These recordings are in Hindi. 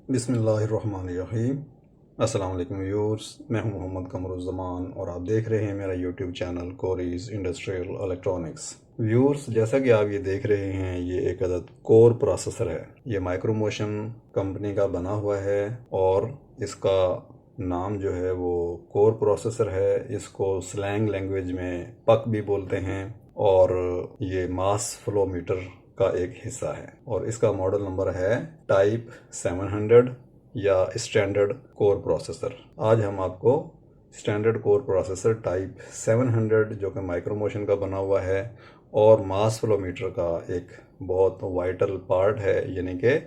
बिस्मिल्लाहिर्रहमानिर्रहीम। अस्सलाम वालेकुम व्यूअर्स, मैं हूं मोहम्मद कमरुज़्ज़मान और आप देख रहे हैं मेरा YouTube channel Cori's industrial electronics. Viewers, जैसा कि आप ये देख रहे हैं, ये एक अदद कोर प्रोसेसर है। ये माइक्रोमोशन कंपनी का बना हुआ है और इसका नाम जो है वो कोर प्रोसेसर है। इसको स्लैंग लैंग्वेज में पक भी बोलते हैं और ये मास फ्लो मीटर का एक हिस्सा है और इसका मॉडल नंबर है टाइप 700 या स्टैंडर्ड कोर प्रोसेसर। आज हम आपको स्टैंडर्ड कोर प्रोसेसर टाइप 700 जो कि माइक्रोमोशन का बना हुआ है और मास फ्लो मीटर का एक बहुत वाइटल पार्ट है, यानी कि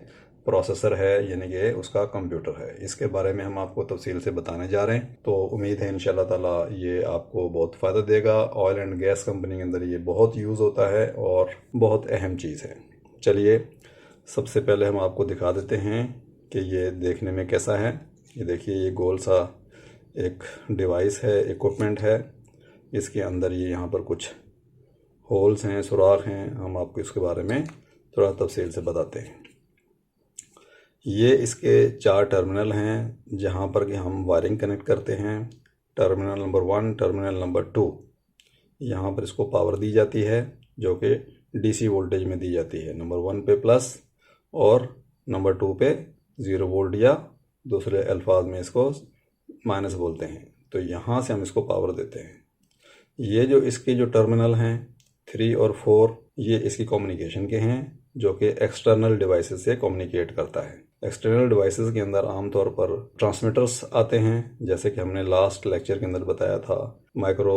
प्रोसेसर है, यानी कि उसका कंप्यूटर है, इसके बारे में हम आपको तफसील से बताने जा रहे हैं। तो उम्मीद है इंशाल्लाह ताला ये आपको बहुत फ़ायदा देगा। ऑयल एंड गैस कंपनी के अंदर ये बहुत यूज़ होता है और बहुत अहम चीज़ है। चलिए सबसे पहले हम आपको दिखा देते हैं कि ये देखने में कैसा है। ये देखिए, ये गोल सा एक डिवाइस है, इक्विपमेंट है। इसके अंदर ये यहाँ पर कुछ होल्स हैं, सुराख हैं। हम आपको इसके बारे में थोड़ा तफसील से बताते हैं। ये इसके 4 टर्मिनल हैं जहाँ पर कि हम वायरिंग कनेक्ट करते हैं। टर्मिनल नंबर 1, टर्मिनल नंबर 2, यहाँ पर इसको पावर दी जाती है जो कि डीसी वोल्टेज में दी जाती है। नंबर 1 पे प्लस और नंबर 2 पे 0 वोल्ट या दूसरे अल्फाज में इसको माइनस बोलते हैं। तो यहाँ से हम इसको पावर देते हैं। ये जो इसके जो टर्मिनल हैं 3 और 4, ये इसकी कम्युनिकेशन के हैं जो कि एक्सटर्नल डिवाइसेस से कम्युनिकेट करता है। एक्सटर्नल डिवाइसेस के अंदर आमतौर पर ट्रांसमीटर्स आते हैं, जैसे कि हमने लास्ट लेक्चर के अंदर बताया था। माइक्रो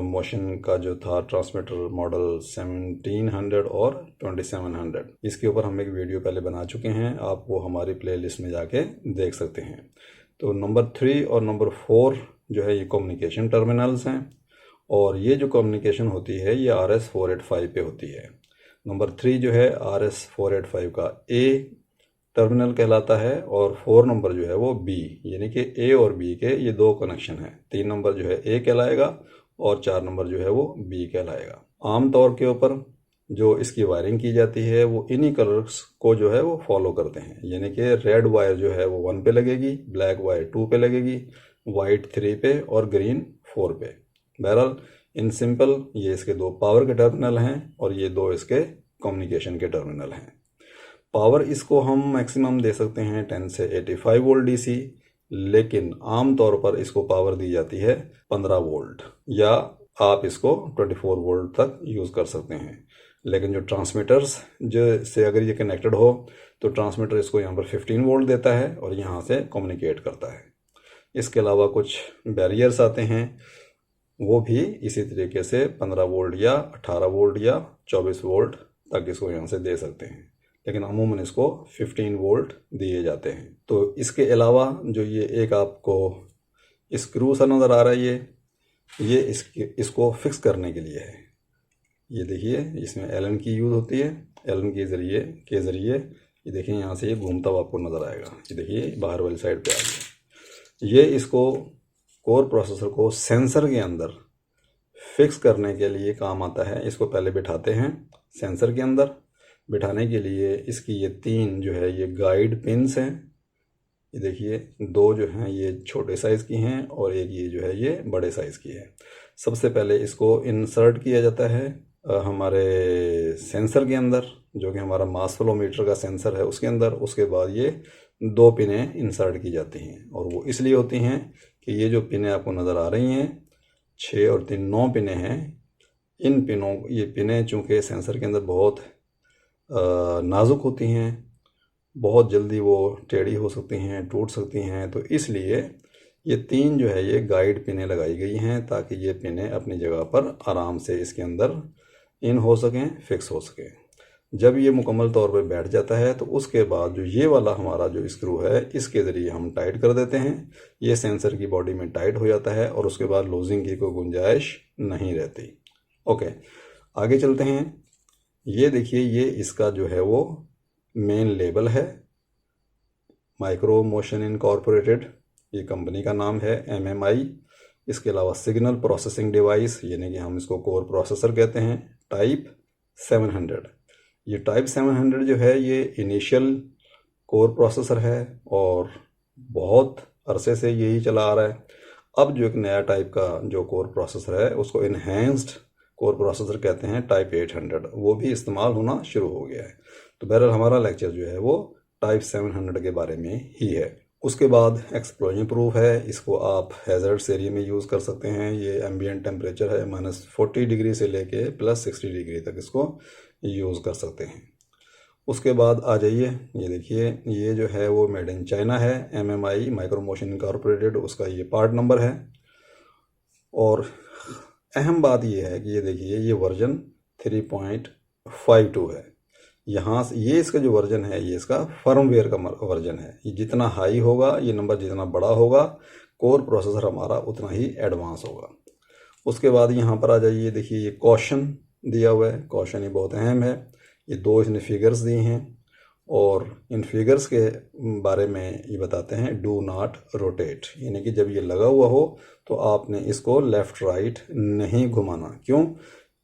मोशन का जो था ट्रांसमीटर मॉडल 1700 और 2700, इसके ऊपर हम एक वीडियो पहले बना चुके हैं, आप वो हमारी प्लेलिस्ट में जाके देख सकते हैं। तो नंबर 3 और नंबर 4 जो है ये कम्युनिकेशन टर्मिनल्स हैं और ये जो कम्युनिकेशन होती है ये RS485 पे होती है। नंबर 3 जो है RS485 का A टर्मिनल कहलाता है और 4 नंबर जो है वो B, यानी कि A और B के ये 2 कनेक्शन हैं। 3 नंबर जो है A कहलाएगा और 4 नंबर जो है वो B कहलाएगा। आम तौर के ऊपर जो इसकी वायरिंग की जाती है वो इन्हीं कलर्स को जो है वो फॉलो करते हैं, यानी कि रेड वायर जो है वो 1 पे लगेगी, ब्लैक वायर 2 पे लगेगी, वाइट 3 पे और ग्रीन 4 पे। बहरहाल इन सिंपल ये इसके 2 पावर के टर्मिनल हैं और ये 2 इसके कम्युनिकेशन के टर्मिनल हैं। पावर इसको हम मैक्सिमम दे सकते हैं 10 से 85 वोल्ट डीसी, लेकिन आम तौर पर इसको पावर दी जाती है 15 वोल्ट या आप इसको 24 वोल्ट तक यूज़ कर सकते हैं। लेकिन जो ट्रांसमीटर्स जो से अगर ये कनेक्टेड हो तो ट्रांसमीटर इसको यहाँ पर 15 वोल्ट देता है और यहाँ से कम्युनिकेट करता है। इसके अलावा कुछ बैरियर्स आते हैं, वो भी इसी तरीके से 15 वोल्ट या 18 वोल्ट या 24 वोल्ट तक इसको यहाँ से दे सकते हैं, लेकिन अमूमन इसको 15 वोल्ट दिए जाते हैं। तो इसके अलावा जो ये एक आपको स्क्रू सा नज़र आ रहा है, ये इसको फिक्स करने के लिए है। ये देखिए, इसमें एलन की यूज़ होती है। एलन के ज़रिए ये देखिए यहाँ से ये घूमता हुआ आपको नज़र आएगा। ये देखिए बाहर वाली साइड पे आ गया। ये इसको कोर प्रोसेसर को सेंसर के अंदर फिक्स करने के लिए काम आता है। इसको पहले बिठाते हैं सेंसर के अंदर। बिठाने के लिए इसकी ये 3 जो है ये गाइड पिन्स हैं। ये देखिए 2 जो हैं ये छोटे साइज़ की हैं और एक ये जो है ये बड़े साइज़ की है। सबसे पहले इसको इंसर्ट किया जाता है हमारे सेंसर के अंदर, जो कि हमारा मास फ्लो मीटर का सेंसर है उसके अंदर। उसके बाद ये 2 पिनें इंसर्ट की जाती हैं और वो इसलिए होती हैं कि ये जो पिनें आपको नज़र आ रही हैं 6 और 3 9 पिनें हैं। इन पिनों ये पिनें चूँकि सेंसर के अंदर बहुत नाजुक होती हैं, बहुत जल्दी वो टेढ़ी हो सकती हैं, टूट सकती हैं, तो इसलिए ये 3 जो है ये गाइड पिनें लगाई गई हैं ताकि ये पिनें अपनी जगह पर आराम से इसके अंदर इन हो सकें, फिक्स हो सकें। जब ये मुकम्मल तौर पे बैठ जाता है तो उसके बाद जो ये वाला हमारा जो स्क्रू है इसके ज़रिए हम टाइट कर देते हैं। ये सेंसर की बॉडी में टाइट हो जाता है और उसके बाद लूजिंग की कोई गुंजाइश नहीं रहती। ओके, आगे चलते हैं। ये देखिए, ये इसका जो है वो मेन लेबल है, माइक्रो मोशन इनकॉर्पोरेटेड, ये कंपनी का नाम है MMI। इसके अलावा सिग्नल प्रोसेसिंग डिवाइस, यानी कि हम इसको कोर प्रोसेसर कहते हैं, टाइप 700। ये टाइप 700 जो है ये इनिशियल कोर प्रोसेसर है और बहुत अरसे से यही चला आ रहा है। अब जो एक नया टाइप का जो कोर प्रोसेसर है उसको इन्हेंस्ड कोर प्रोसेसर कहते हैं, टाइप 800, वो भी इस्तेमाल होना शुरू हो गया है। तो बहरहाल हमारा लेक्चर जो है वो टाइप 700 के बारे में ही है। उसके बाद एक्सप्लोजन प्रूफ है, इसको आप हैज़र्ड्स एरिया में यूज़ कर सकते हैं। ये एम्बिएंट टेम्परेचर है -40 डिग्री से लेके +60 डिग्री तक इसको यूज़ कर सकते हैं। उसके बाद आ जाइए, ये देखिए ये जो है वो मेड इन चाइना है, MMI माइक्रो मोशन इनकॉर्पोरेटेड, उसका ये पार्ट नंबर है। और अहम बात ये है कि ये देखिए ये वर्जन 3.52 है। यहाँ से ये इसका जो वर्जन है ये इसका फर्मवेयर का वर्जन है। ये जितना हाई होगा, ये नंबर जितना बड़ा होगा, कोर प्रोसेसर हमारा उतना ही एडवांस होगा। उसके बाद यहाँ पर आ जाइए, देखिए ये कॉशन दिया हुआ है। कॉशन ये बहुत अहम है। ये 2 इसने फिगर्स दिए हैं और इन फिगर्स के बारे में ये बताते हैं डू नॉट रोटेट, यानी कि जब ये लगा हुआ हो तो आपने इसको लेफ़्ट राइट नहीं घुमाना। क्यों?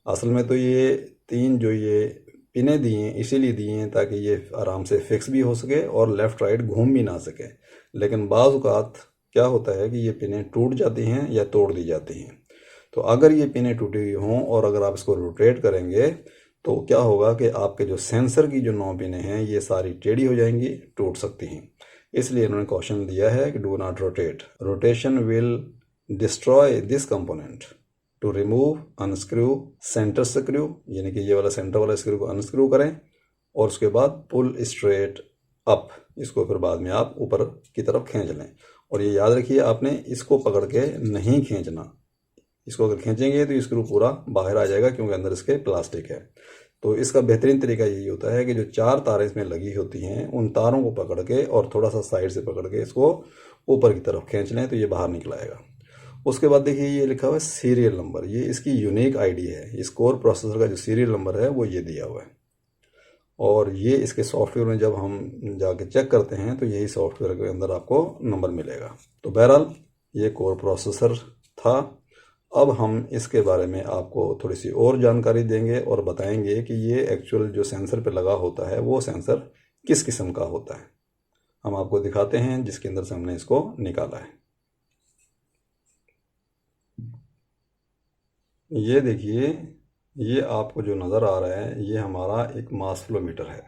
असल में तो ये 3 जो ये पिनें दी हैं इसीलिए दी हैं ताकि ये आराम से फिक्स भी हो सके और लेफ़्ट राइट घूम भी ना सके। लेकिन बाज़ औक़ात क्या होता है कि ये पिनें टूट जाती हैं या तोड़ दी जाती हैं। तो अगर ये पिनें टूटी हुई हों और अगर आप इसको रोटेट करेंगे तो क्या होगा कि आपके जो सेंसर की जो 9 पिनें हैं ये सारी टेढ़ी हो जाएंगी, टूट सकती हैं। इसलिए इन्होंने कॉशन दिया है कि do not rotate, rotation will destroy this component. To remove unscrew centre screw, यानी कि ये वाला सेंटर वाला स्क्रू को अनस्क्रू करें और उसके बाद पुल स्ट्रेट अप, इसको फिर बाद में आप ऊपर की तरफ खींच लें। और ये याद रखिए आपने इसको पकड़ के नहीं खींचना, इसको अगर खींचेंगे तो स्क्रू पूरा बाहर आ जाएगा क्योंकि अंदर इसके प्लास्टिक है। तो इसका बेहतरीन तरीका यही होता है कि जो 4 तारें इसमें लगी होती हैं उन तारों को पकड़ के और थोड़ा सा साइड से पकड़ के इसको ऊपर की तरफ खींच लें तो ये बाहर निकल आएगा। उसके बाद देखिए ये लिखा हुआ है सीरियल नंबर, ये इसकी यूनिक आईडी है। इस कोर प्रोसेसर का जो सीरियल नंबर है वो ये दिया हुआ है और ये इसके सॉफ्टवेयर में जब हम जाके चेक करते हैं तो यही सॉफ्टवेयर के अंदर आपको नंबर मिलेगा। तो बहरहाल ये कोर प्रोसेसर था। अब हम इसके बारे में आपको थोड़ी सी और जानकारी देंगे और बताएंगे कि ये एक्चुअल जो सेंसर पे लगा होता है वो सेंसर किस किस्म का होता है। हम आपको दिखाते हैं जिसके अंदर से हमने इसको निकाला है। ये देखिए, ये आपको जो नज़र आ रहा है ये हमारा एक मास फ्लो मीटर है।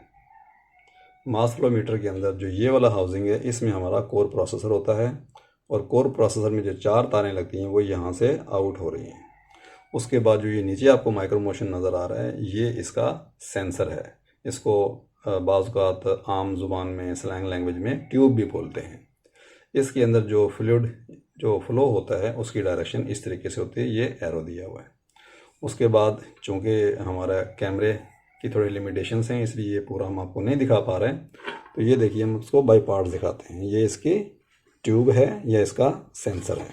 मास फ्लो मीटर के अंदर जो ये वाला हाउसिंग है इसमें हमारा कोर प्रोसेसर होता है और कोर प्रोसेसर में जो 4 तारें लगती हैं वो यहाँ से आउट हो रही हैं। उसके बाद जो ये नीचे आपको माइक्रो मोशन नज़र आ रहा है ये इसका सेंसर है। इसको बाज़ आम ज़ुबान में स्लैंग लैंग्वेज में ट्यूब भी बोलते हैं। इसके अंदर जो फ्लूइड जो फ्लो होता है उसकी डायरेक्शन इस तरीके से होती है, ये एरो दिया हुआ है। उसके बाद चूँकि हमारा कैमरे की थोड़ी लिमिटेशंस हैं इसलिए ये पूरा हम आपको नहीं दिखा पा रहे हैं, तो ये देखिए हम उसको बाई पार्ट दिखाते हैं। ये इसकी ट्यूब है या इसका सेंसर है,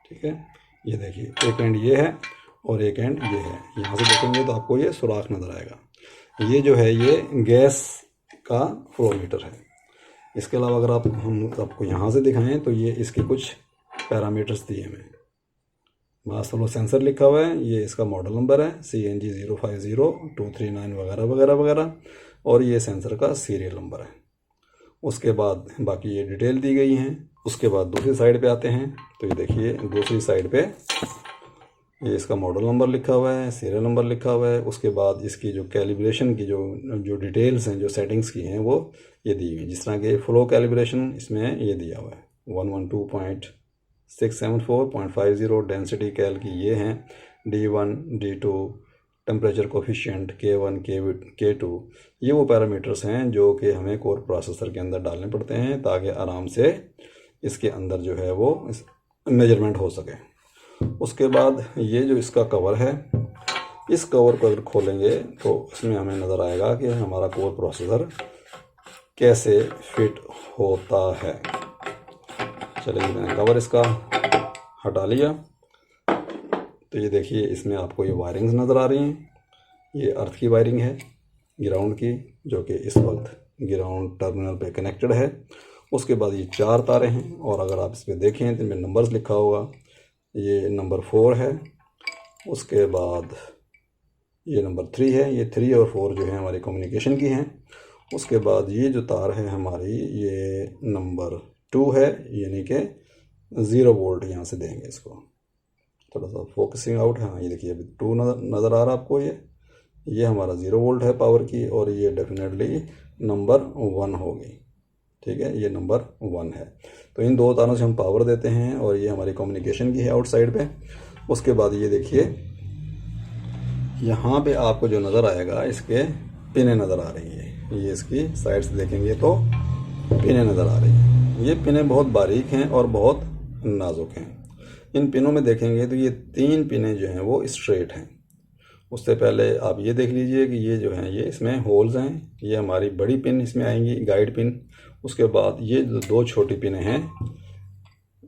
ठीक है। ये देखिए एक एंड ये है और एक एंड ये है। यहाँ से देखेंगे तो आपको ये सुराख नज़र आएगा। ये जो है ये गैस का फ्लो मीटर है। इसके अलावा अगर हम आपको यहाँ से दिखाएं तो ये इसके कुछ पैरामीटर्स दिए हुए हैं। मास फ्लो सेंसर लिखा हुआ है, ये इसका मॉडल नंबर है CNG 050239 वगैरह वगैरह वगैरह, और ये सेंसर का सीरियल नंबर है। उसके बाद बाकी ये डिटेल दी गई हैं। उसके बाद दूसरी साइड पे आते हैं तो ये देखिए दूसरी साइड पे ये इसका मॉडल नंबर लिखा हुआ है, सीरियल नंबर लिखा हुआ है। उसके बाद इसकी जो कैलिब्रेशन की जो डिटेल्स हैं, जो सेटिंग्स की हैं वो ये दी हुई हैं। जिस तरह के फ्लो कैलिब्रेशन इसमें ये दिया हुआ है 112.674.50, डेंसिटी कैल की ये हैं D1 D2, temperature coefficient K1 K2, ये वो पैरामीटर्स हैं जो कि हमें कोर प्रोसेसर के अंदर डालने पड़ते हैं ताकि आराम से इसके अंदर जो है वो मेजरमेंट हो सके। उसके बाद ये जो इसका कवर है, इस कवर को अगर खोलेंगे तो इसमें हमें नज़र आएगा कि हमारा कोर प्रोसेसर कैसे फिट होता है। चलिए मैंने कवर इसका हटा लिया तो ये देखिए इसमें आपको ये वायरिंग्स नज़र आ रही हैं। ये अर्थ की वायरिंग है, ग्राउंड की, जो कि इस वक्त ग्राउंड टर्मिनल पे कनेक्टेड है। उसके बाद ये 4 तारें हैं और अगर आप इस पर देखें तो इनमें नंबर्स लिखा होगा, ये नंबर 4 है। उसके बाद ये नंबर 3 है। ये 3 और 4 जो है हमारी कम्युनिकेशन की हैं। उसके बाद ये जो तार है हमारी, ये नंबर 2 है, यानी कि 0 वोल्ट यहाँ से देंगे इसको। थोड़ा सा फोकसिंग आउट है, हाँ ये देखिए अभी 2 नज़र आ रहा है आपको। ये हमारा 0 वोल्ट है पावर की, और ये डेफिनेटली नंबर 1 होगी। ठीक है, ये नंबर 1 है। तो इन दो तारों से हम पावर देते हैं, और ये हमारी कम्युनिकेशन की है आउटसाइड पे। उसके बाद ये देखिए यहाँ पे आपको जो नज़र आएगा, इसके पिनें नज़र आ रही है। ये इसकी साइड से देखेंगे तो पिनें नज़र आ रही हैं। ये पिनें बहुत बारीक हैं और बहुत नाजुक हैं। इन पिनों में देखेंगे तो ये 3 पिनें जो हैं वो स्ट्रेट हैं। उससे पहले आप ये देख लीजिए कि ये जो हैं ये इसमें होल्स हैं। ये हमारी बड़ी पिन इसमें आएंगी, गाइड पिन। उसके बाद ये जो 2 छोटी पिनें हैं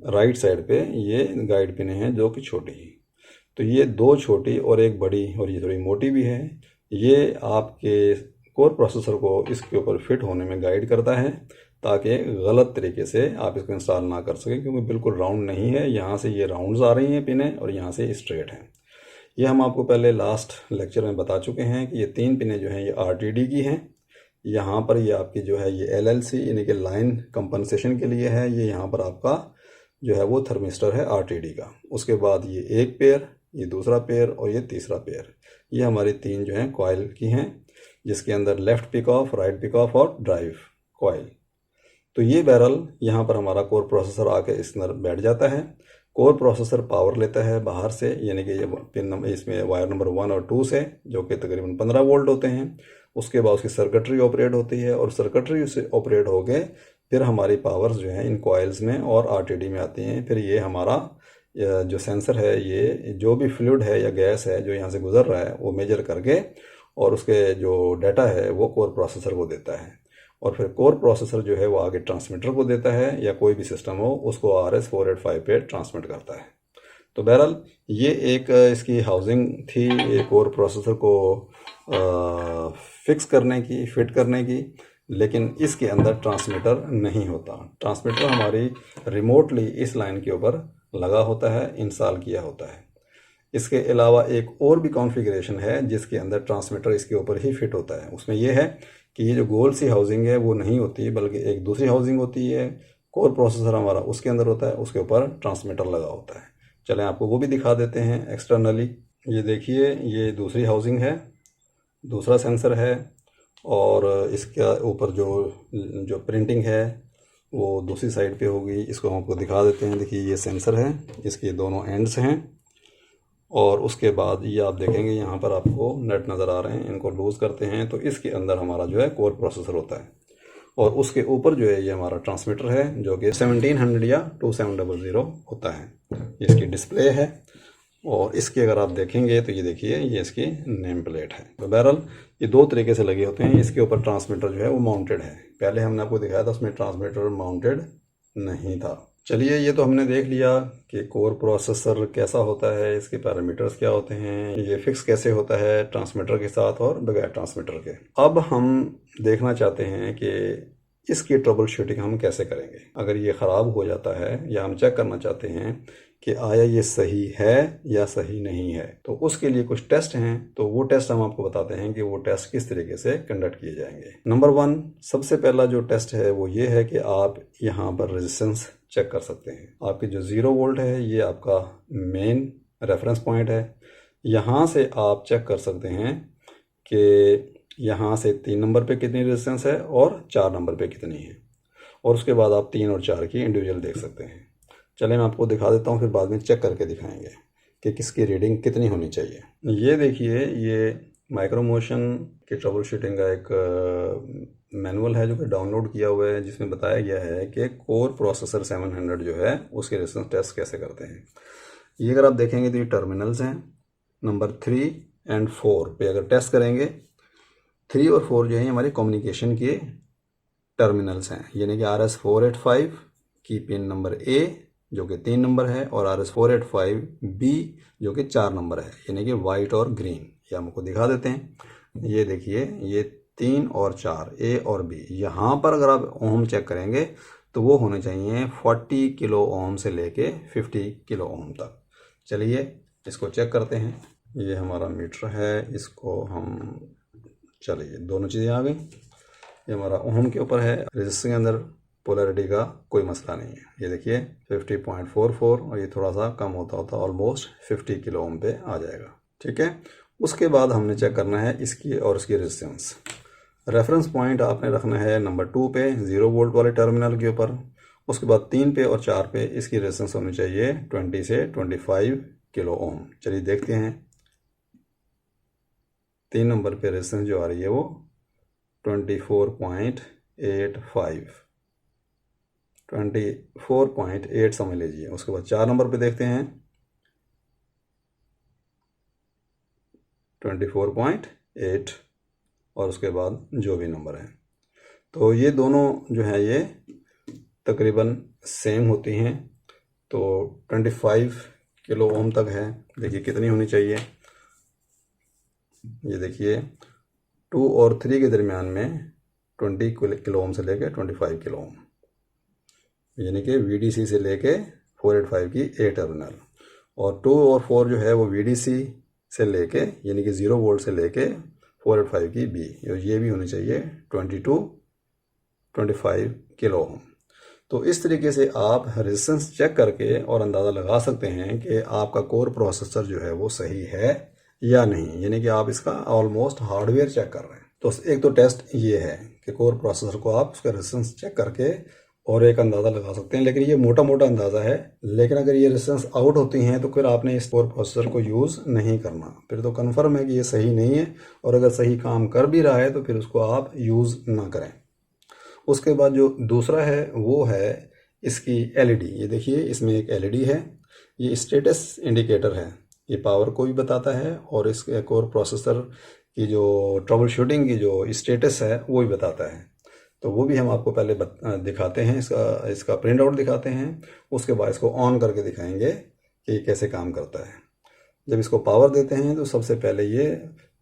राइट साइड पे, ये गाइड पिनें हैं जो कि छोटी हैं। तो ये 2 छोटी और एक बड़ी, और ये थोड़ी मोटी भी है। ये आपके कोर प्रोसेसर को इसके ऊपर फिट होने में गाइड करता है, ताकि गलत तरीके से आप इसको इंस्टॉल ना कर सकें, क्योंकि बिल्कुल राउंड नहीं है। यहाँ से ये राउंड्स आ रही हैं पिनें, और यहाँ से स्ट्रेट हैं। ये हम आपको पहले लास्ट लेक्चर में बता चुके हैं कि ये 3 पिनें जो हैं ये RTD की हैं। यहाँ पर ये आपकी जो है ये LLC यानी कि लाइन कंपनसेशन के लिए है। ये यहाँ पर आपका जो है वो थर्मिस्टर है RTD का। उसके बाद ये एक पेयर, ये दूसरा पेयर, और ये तीसरा पेयर। ये हमारी 3 जो हैं कॉइल की हैं, जिसके अंदर left pick off, right pick off और ड्राइव कॉइल। तो ये बैरल यहाँ पर हमारा कोर प्रोसेसर आके इस अंदर बैठ जाता है। कोर प्रोसेसर पावर लेता है बाहर से, यानी कि ये पिन नंबर इसमें वायर नंबर 1 और 2 से, जो कि तकरीबन 15 वोल्ट होते हैं। उसके बाद उसकी सर्किटरी ऑपरेट होती है, और सर्किटरी से ऑपरेट हो गए फिर हमारी पावर्स जो हैं इन कॉइल्स में और RTD में आती हैं। फिर ये हमारा जो सेंसर है, ये जो भी फ्लूइड है या गैस है जो यहाँ से गुजर रहा है वो मेजर करके, और उसके जो डाटा है वो कोर प्रोसेसर को देता है। और फिर कोर प्रोसेसर जो है वो आगे ट्रांसमीटर को देता है, या कोई भी सिस्टम हो उसको RS-485 पे ट्रांसमिट करता है। तो बहरहाल ये एक इसकी हाउसिंग थी, एक कोर प्रोसेसर को फिक्स करने की, फिट करने की। लेकिन इसके अंदर ट्रांसमीटर नहीं होता। ट्रांसमीटर हमारी रिमोटली इस लाइन के ऊपर लगा होता है, इंस्टॉल किया होता है। इसके अलावा एक और भी कॉन्फ़िगरेशन है जिसके अंदर ट्रांसमीटर इसके ऊपर ही फिट होता है। उसमें यह है कि ये जो गोल सी हाउसिंग है वो नहीं होती, बल्कि एक दूसरी हाउसिंग होती है। कोर प्रोसेसर हमारा उसके अंदर होता है, उसके ऊपर ट्रांसमीटर लगा होता है। चलें आपको वो भी दिखा देते हैं एक्सटर्नली। ये देखिए, ये दूसरी हाउसिंग है, दूसरा सेंसर है, और इसके ऊपर जो प्रिंटिंग है वो दूसरी साइड पे होगी। इसको हम आपको दिखा देते हैं। देखिए ये सेंसर है, इसके दोनों एंड्स हैं, और उसके बाद ये आप देखेंगे यहाँ पर आपको नट नज़र आ रहे हैं। इनको लूज़ करते हैं तो इसके अंदर हमारा जो है कोर प्रोसेसर होता है, और उसके ऊपर जो है ये हमारा ट्रांसमीटर है जो कि 1700 या 2700 होता है। इसकी डिस्प्ले है, और इसके अगर आप देखेंगे तो ये देखिए ये इसकी नेम प्लेट है। तो बहरहाल ये 2 तरीके से लगे होते हैं। इसके ऊपर ट्रांसमीटर जो है वो माउंटेड है। पहले हमने आपको दिखाया था उसमें ट्रांसमीटर माउंटेड नहीं था। चलिए, ये तो हमने देख लिया कि कोर प्रोसेसर कैसा होता है, इसके पैरामीटर्स क्या होते हैं, ये फिक्स कैसे होता है ट्रांसमीटर के साथ और बगैर ट्रांसमीटर के। अब हम देखना चाहते हैं कि इसकी ट्रबल शूटिंग हम कैसे करेंगे। अगर ये ख़राब हो जाता है, या हम चेक करना चाहते हैं कि आया ये सही है या सही नहीं है, तो उसके लिए कुछ टेस्ट हैं। तो वो टेस्ट हम आपको बताते हैं कि वो टेस्ट किस तरीके से कंडक्ट किए जाएंगे। नंबर 1, सबसे पहला जो टेस्ट है वो ये है कि आप यहाँ पर रेजिस्टेंस चेक कर सकते हैं। आपकी जो 0 वोल्ट है ये आपका मेन रेफरेंस पॉइंट है। यहाँ से आप चेक कर सकते हैं कि यहाँ से 3 नंबर पे कितनी रेजिस्टेंस है और 4 नंबर पे कितनी है, और उसके बाद आप 3 और 4 की इंडिविजुअल देख सकते हैं। चलें मैं आपको दिखा देता हूँ, फिर बाद में चेक करके दिखाएंगे कि किसकी रीडिंग कितनी होनी चाहिए। ये देखिए, ये माइक्रो मोशन की ट्रबल शूटिंग का एक मैनुअल है जो कि डाउनलोड किया हुआ है, जिसमें बताया गया है कि कोर प्रोसेसर 700 जो है उसके रेजिस्टेंस टेस्ट कैसे करते हैं। ये अगर आप देखेंगे तो ये टर्मिनल्स हैं। नंबर 3 और 4 पे अगर टेस्ट करेंगे, 3 और 4 जो है हमारे कम्युनिकेशन के टर्मिनल्स हैं, यानी कि RS-485 की पिन नंबर A जो कि 3 नंबर है, और RS-485B जो कि 4 नंबर है, यानी कि वाइट और ग्रीन। ये हमको दिखा देते हैं। ये देखिए, ये 3 और 4 A और B। यहाँ पर अगर आप ओम चेक करेंगे तो वो होने चाहिए 40 किलो ओम से लेके 50 किलो ओम तक। चलिए इसको चेक करते हैं। ये हमारा मीटर है, इसको हम, चलिए दोनों चीज़ें आ गई। ये हमारा ओम के ऊपर है। रेजिस्टेंस के अंदर पोलैरिटी का कोई मसला नहीं है। ये देखिए 50.44 और ये थोड़ा सा कम होता होता ऑलमोस्ट 50 किलो ओम पे आ जाएगा। ठीक है, उसके बाद हमने चेक करना है इसकी और इसकी रेजिस्टेंस। रेफरेंस पॉइंट आपने रखना है नंबर 2 पे 0 वोल्ट वाले टर्मिनल के ऊपर। उसके बाद 3 पे और 4 पे इसकी रेजिस्टेंस होनी चाहिए 20 से 25 किलो ओम। चलिए देखते हैं। 3 नंबर पे रेजिस्टेंस जो आ रही है वो 24.8 समझ लीजिए। उसके बाद 4 नंबर पे देखते हैं 24.8 और उसके बाद जो भी नंबर है। तो ये दोनों जो है ये तकरीबन सेम होती हैं। तो 25 किलो ओम तक है। देखिए कितनी होनी चाहिए। ये देखिए 2 और 3 के दरमियान में 20 किलो ओम से लेके 25 किलो ओम, यानी कि VDC से लेके 485 की A टर्मिनल, और 2 और 4 जो है वो VDC से लेके यानी कि 0 वोल्ट से लेके 485 की B, ये भी होनी चाहिए 25 किलो ओम। तो इस तरीके से आप रेजिस्टेंस चेक करके और अंदाज़ा लगा सकते हैं कि आपका कोर प्रोसेसर जो है वो सही है या नहीं, यानी कि आप इसका ऑलमोस्ट हार्डवेयर चेक कर रहे हैं। तो एक तो टेस्ट ये है कि कोर प्रोसेसर को आप उसका रेजिस्टेंस चेक करके और एक अंदाज़ा लगा सकते हैं, लेकिन ये मोटा मोटा अंदाज़ा है। लेकिन अगर ये रेजिस्टेंस आउट होती हैं तो फिर आपने इस कोर प्रोसेसर को यूज़ नहीं करना, फिर तो कन्फर्म है कि ये सही नहीं है। और अगर सही काम कर भी रहा है तो फिर उसको आप यूज़ ना करें। उसके बाद जो दूसरा है वो है इसकी LED। ये देखिए इसमें एक LED है, ये स्टेटस इंडिकेटर है, ये पावर को भी बताता है और इस कोर प्रोसेसर की जो ट्रबल शूटिंग की जो स्टेटस है वो भी बताता है। तो वो भी हम आपको पहले दिखाते हैं, इसका प्रिंट आउट दिखाते हैं। उसके बाद इसको ऑन करके दिखाएंगे कि कैसे काम करता है। जब इसको पावर देते हैं तो सबसे पहले ये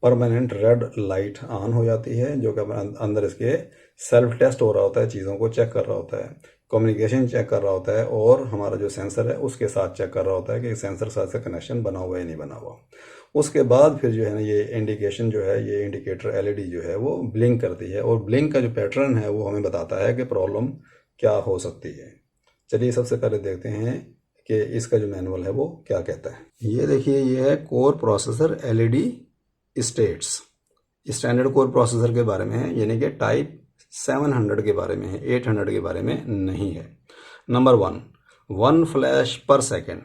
परमानेंट रेड लाइट ऑन हो जाती है, जो कि अंदर इसके सेल्फ टेस्ट हो रहा होता है, चीज़ों को चेक कर रहा होता है, कम्युनिकेशन चेक कर रहा होता है, और हमारा जो सेंसर है उसके साथ चेक कर रहा होता है कि सेंसर साथ से कनेक्शन बना हुआ है या नहीं बना हुआ। उसके बाद फिर जो है ना ये इंडिकेशन जो है, ये इंडिकेटर LED जो है वो ब्लिंक करती है, और ब्लिंक का जो पैटर्न है वो हमें बताता है कि प्रॉब्लम क्या हो सकती है। चलिए सबसे पहले देखते हैं कि इसका जो मैनुअल है वो क्या कहता है। ये देखिए ये है core processor LED states, standard core processor के बारे में है, यानी कि टाइप 700 के बारे में है, 800 के बारे में नहीं है। नंबर 1 फ्लैश पर सेकेंड,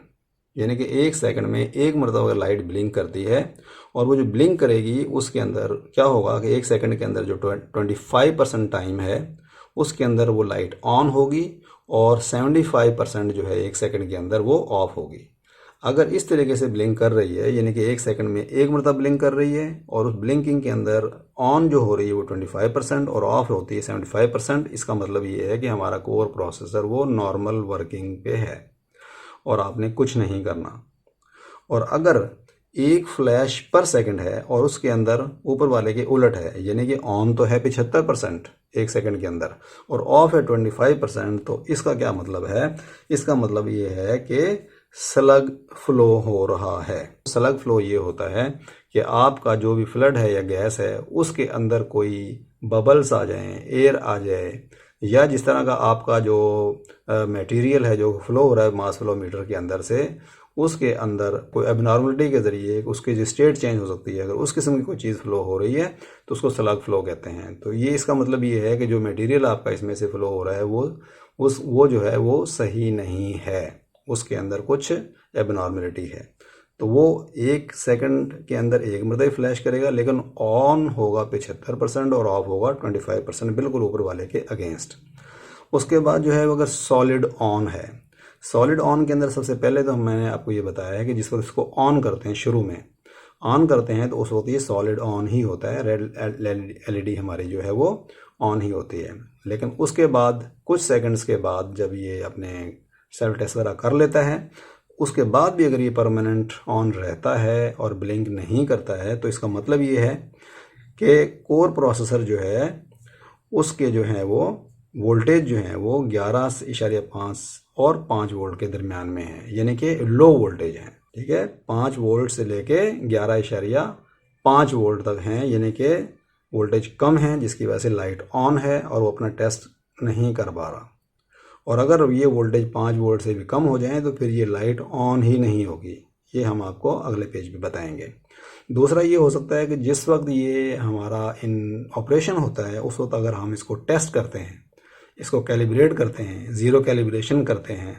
यानी कि 1 सेकंड में 1 मरतबा अगर लाइट ब्लिंक करती है, और वो जो ब्लिंक करेगी उसके अंदर क्या होगा कि 1 सेकंड के अंदर जो 25% टाइम है उसके अंदर वो लाइट ऑन होगी, और 75% जो है 1 सेकंड के अंदर वो ऑफ होगी। अगर इस तरीके से ब्लिंक कर रही है, यानी कि 1 सेकंड में 1 मरतबा ब्लिंक कर रही है, और उस ब्लिंकिंग के अंदर ऑन जो हो रही है वो 25% और ऑफ होती है 75%, इसका मतलब ये है कि हमारा कोर प्रोसेसर वो नॉर्मल वर्किंग पे है और आपने कुछ नहीं करना। और अगर 1 फ्लैश पर सेकंड है और उसके अंदर ऊपर वाले के उलट है, यानी कि ऑन तो है 75% 1 सेकंड के अंदर और ऑफ है 25%, तो इसका क्या मतलब है? इसका मतलब ये है कि स्लग फ्लो हो रहा है। स्लग फ्लो ये होता है कि आपका जो भी फ्लड है या गैस है उसके अंदर कोई बबल्स आ जाएं, एयर आ जाए, या जिस तरह का आपका जो मटेरियल है जो फ्लो हो रहा है मास फ्लो मीटर के अंदर से, उसके अंदर कोई एबनॉर्मलिटी के ज़रिए उसकी जो स्टेट चेंज हो सकती है। अगर उस किस्म की कोई चीज़ फ्लो हो रही है तो उसको स्लग फ्लो कहते हैं। तो ये इसका मतलब ये है कि जो मटेरियल आपका इसमें से फ्लो हो रहा है वो जो है वो सही नहीं है, उसके अंदर कुछ एबनॉर्मलिटी है। तो वो 1 सेकंड के अंदर 1 मरतबा फ्लैश करेगा, लेकिन ऑन होगा 75% और ऑफ होगा 25%, बिल्कुल ऊपर वाले के अगेंस्ट। उसके बाद जो है अगर सॉलिड ऑन है, सॉलिड ऑन के अंदर सबसे पहले तो मैंने आपको ये बताया है कि जिस वक्त इसको ऑन करते हैं, शुरू में ऑन करते हैं तो उस वक्त ये सॉलिड ऑन ही होता है, रेड LED हमारी जो है वो ऑन ही होती है। लेकिन उसके बाद कुछ सेकंड्स के बाद जब ये अपने सेल्फ टेस्ट वगैरह कर लेता है, उसके बाद भी अगर ये परमानेंट ऑन रहता है और ब्लिंक नहीं करता है, तो इसका मतलब ये है कि कोर प्रोसेसर जो है उसके जो है वो वोल्टेज जो है वो 11.5 और 5 वोल्ट के दरमियान में है, यानी कि लो वोल्टेज है। ठीक है, 5 वोल्ट से लेके 11.5 वोल्ट तक हैं, यानी कि वोल्टेज कम है जिसकी वजह से लाइट ऑन है और वो अपना टेस्ट नहीं कर पा रहा। और अगर ये वोल्टेज 5 वोल्ट से भी कम हो जाए तो फिर ये लाइट ऑन ही नहीं होगी। ये हम आपको अगले पेज पे बताएंगे। दूसरा ये हो सकता है कि जिस वक्त ये हमारा इन ऑपरेशन होता है उस वक्त अगर हम इसको टेस्ट करते हैं, इसको कैलिब्रेट करते हैं, ज़ीरो कैलिब्रेशन करते हैं,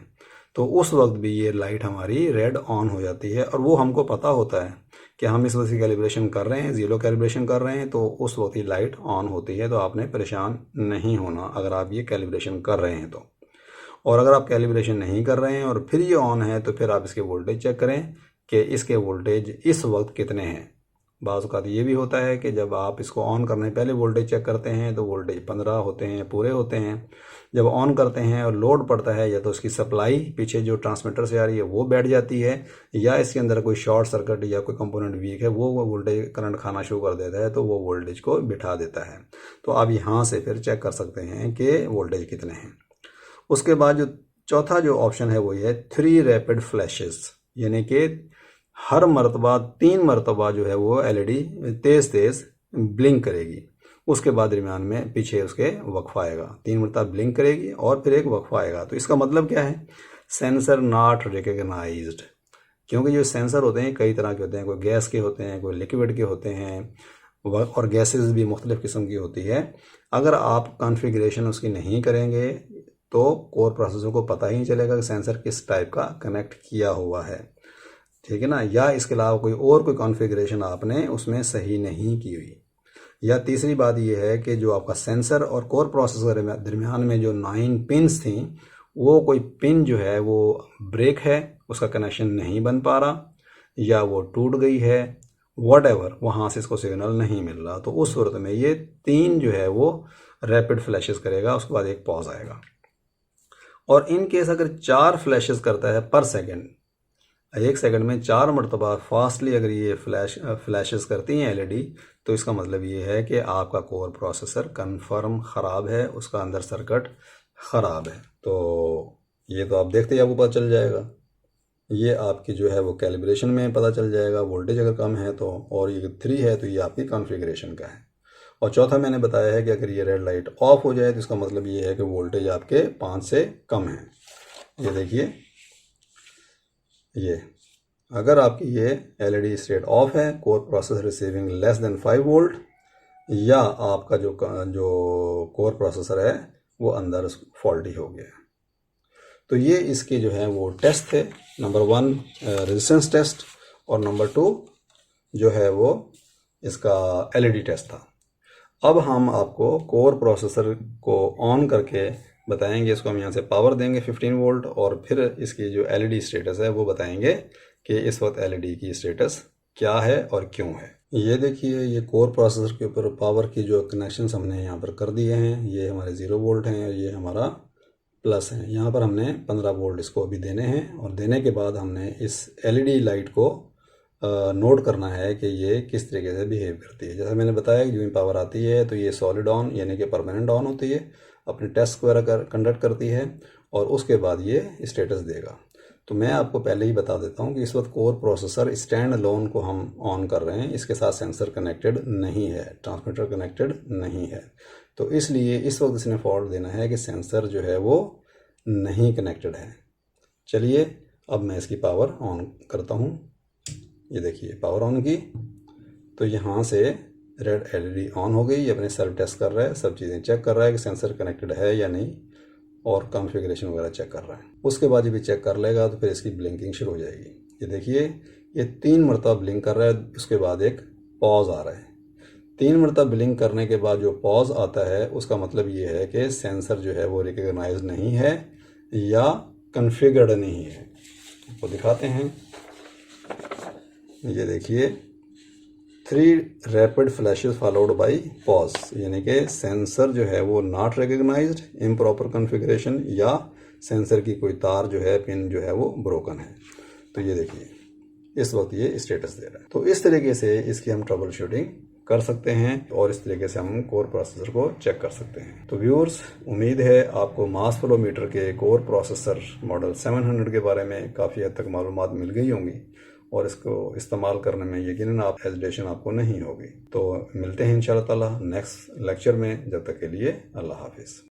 तो उस वक्त भी ये लाइट हमारी रेड ऑन हो जाती है। और वो हमको पता होता है कि हम इस वक्त कैलिब्रेशन कर रहे हैं, ज़ीरो कैलिब्रेशन कर रहे हैं, तो उस वक्त ही लाइट ऑन होती है। तो आपने परेशान नहीं होना अगर आप ये कैलिब्रेशन कर रहे हैं तो। और अगर आप कैलिब्रेशन नहीं कर रहे हैं और फिर ये ऑन है तो फिर आप इसके वोल्टेज चेक करें कि इसके वोल्टेज इस वक्त कितने हैं। बाज़ औक़ात ये भी होता है कि जब आप इसको ऑन करने पहले वोल्टेज चेक करते हैं तो वोल्टेज 15 होते हैं, पूरे होते हैं। जब ऑन करते हैं और लोड पड़ता है या तो उसकी सप्लाई पीछे जो ट्रांसमीटर से आ रही है वो बैठ जाती है, या इसके अंदर कोई शॉर्ट सर्किट या कोई कंपोनेंट वीक है वो वोल्टेज करंट खाना शुरू कर देता है, तो वो वोल्टेज को बिठा देता है। तो आप यहाँ से फिर चेक कर सकते हैं कि वोल्टेज कितने हैं। उसके बाद जो चौथा जो ऑप्शन है वो ये है 3 रैपिड फ्लैशेस, यानी कि हर मरतबा 3 मरतबा जो है वो एलईडी तेज़ तेज़ ब्लिंक करेगी। उसके बाद दरमियान में पीछे उसके वक्फा आएगा, 3 मरतबा ब्लिंक करेगी और फिर एक वक्फा आएगा। तो इसका मतलब क्या है? Sensor not recognised. क्योंकि जो सेंसर होते हैं कई तरह के होते हैं, कोई गैस के होते हैं, कोई लिक्विड के होते हैं, और गैसेस भी मुख्तलिफ़ किस्म की होती है। अगर आप कॉन्फ़िगरेशन उसकी नहीं करेंगे तो कोर प्रोसेसर को पता ही नहीं चलेगा कि सेंसर किस टाइप का कनेक्ट किया हुआ है, ठीक है ना। या इसके अलावा कोई कॉन्फ़िगरेशन आपने उसमें सही नहीं की हुई। या तीसरी बात यह है कि जो आपका सेंसर और कोर प्रोसेसर दरमियान में जो 9 पिन्स थी, वो कोई पिन जो है वो ब्रेक है, उसका कनेक्शन नहीं बन पा रहा, या वो टूट गई है, वॉटेवर, वहाँ से इसको सिग्नल नहीं मिल रहा। तो उस सूरत में ये 3 जो है वो रैपिड फ्लैशेस करेगा, उसके बाद एक पॉज आएगा। और इन केस अगर 4 फ्लैशेस करता है पर सेकंड, 1 सेकंड में 4 मरतबा फास्टली अगर ये फ्लैशेस करती हैं एलईडी, तो इसका मतलब ये है कि आपका कोर प्रोसेसर कन्फर्म ख़राब है, उसका अंदर सर्किट ख़राब है। तो ये तो आप देखते ही आपको पता चल जाएगा। ये आपकी जो है वो कैलिब्रेशन में पता चल जाएगा, वोल्टेज अगर कम है तो, और ये 3 है तो ये आपकी कॉन्फ़िगरेशन का है। और चौथा मैंने बताया है कि अगर ये रेड लाइट ऑफ हो जाए तो इसका मतलब ये है कि वोल्टेज आपके 5 से कम है। ये देखिए, ये अगर आपकी ये एलईडी स्टेट ऑफ है, core processor receiving less than 5 volt, या आपका जो कोर प्रोसेसर है वो अंदर फॉल्टी हो गया। तो ये इसके जो है वो टेस्ट थे। नंबर 1 रेजिस्टेंस टेस्ट, और नंबर 2 जो है वो इसका एलईडी टेस्ट था। अब हम आपको कोर प्रोसेसर को ऑन करके बताएंगे। इसको हम यहाँ से पावर देंगे 15 वोल्ट, और फिर इसकी जो एलईडी स्टेटस है वो बताएंगे कि इस वक्त एलईडी की स्टेटस क्या है और क्यों है। ये देखिए, ये कोर प्रोसेसर के ऊपर पावर की जो कनेक्शंस हमने यहाँ पर कर दिए हैं, ये हमारे 0 वोल्ट हैं और ये हमारा प्लस है। यहाँ पर हमने 15 वोल्ट इसको अभी देने हैं, और देने के बाद हमने इस एलईडी लाइट को नोट करना है कि ये किस तरीके से बिहेव करती है। जैसा मैंने बताया कि जो पावर आती है तो ये सॉलिड ऑन यानी कि परमानेंट ऑन होती है, अपने टेस्ट वगैरह कंडक्ट करती है, और उसके बाद ये स्टेटस देगा। तो मैं आपको पहले ही बता देता हूँ कि इस वक्त कोर प्रोसेसर स्टैंड अलोन को हम ऑन कर रहे हैं, इसके साथ सेंसर कनेक्टेड नहीं है, ट्रांसमीटर कनेक्टेड नहीं है। तो इसलिए इस वक्त इसने फॉल्ट देना है कि सेंसर जो है वो नहीं कनेक्टेड है। चलिए अब मैं इसकी पावर ऑन करता हूँ। ये देखिए, पावर ऑन की तो यहाँ से रेड एलईडी ऑन हो गई। ये अपने सेल्फ टेस्ट कर रहा है, सब चीज़ें चेक कर रहा है कि सेंसर कनेक्टेड है या नहीं, और कॉन्फ़िगरेशन वगैरह चेक कर रहा है। उसके बाद जब ये चेक कर लेगा तो फिर इसकी ब्लिंकिंग शुरू हो जाएगी। ये देखिए, ये 3 मरतबा ब्लिंक कर रहा है, उसके बाद एक पॉज आ रहा है। 3 मरतबा ब्लिंक करने के बाद जो पॉज आता है उसका मतलब ये है कि सेंसर जो है वो रिकग्नाइज नहीं है या कन्फिगर्ड नहीं है। आपको दिखाते हैं, ये देखिए, 3 rapid flashes followed by pause, यानी कि सेंसर जो है वो नॉट रिकग्नाइज्ड, इम्प्रॉपर कॉन्फ़िगरेशन, या सेंसर की कोई तार जो है, पिन जो है वो ब्रोकन है। तो ये देखिए, इस वक्त ये स्टेटस दे रहा है। तो इस तरीके से इसकी हम ट्रबल शूटिंग कर सकते हैं, और इस तरीके से हम कोर प्रोसेसर को चेक कर सकते हैं। तो व्यूअर्स, उम्मीद है आपको मास फ्लो मीटर के कोर प्रोसेसर मॉडल 700 के बारे में काफ़ी हद तक मालूमात मिल गई होंगी, और इसको इस्तेमाल करने में यकीनन आप हेजिटेशन आपको नहीं होगी। तो मिलते हैं इंशाल्लाह ताला नेक्स्ट लेक्चर में। जब तक के लिए अल्लाह हाफिज़।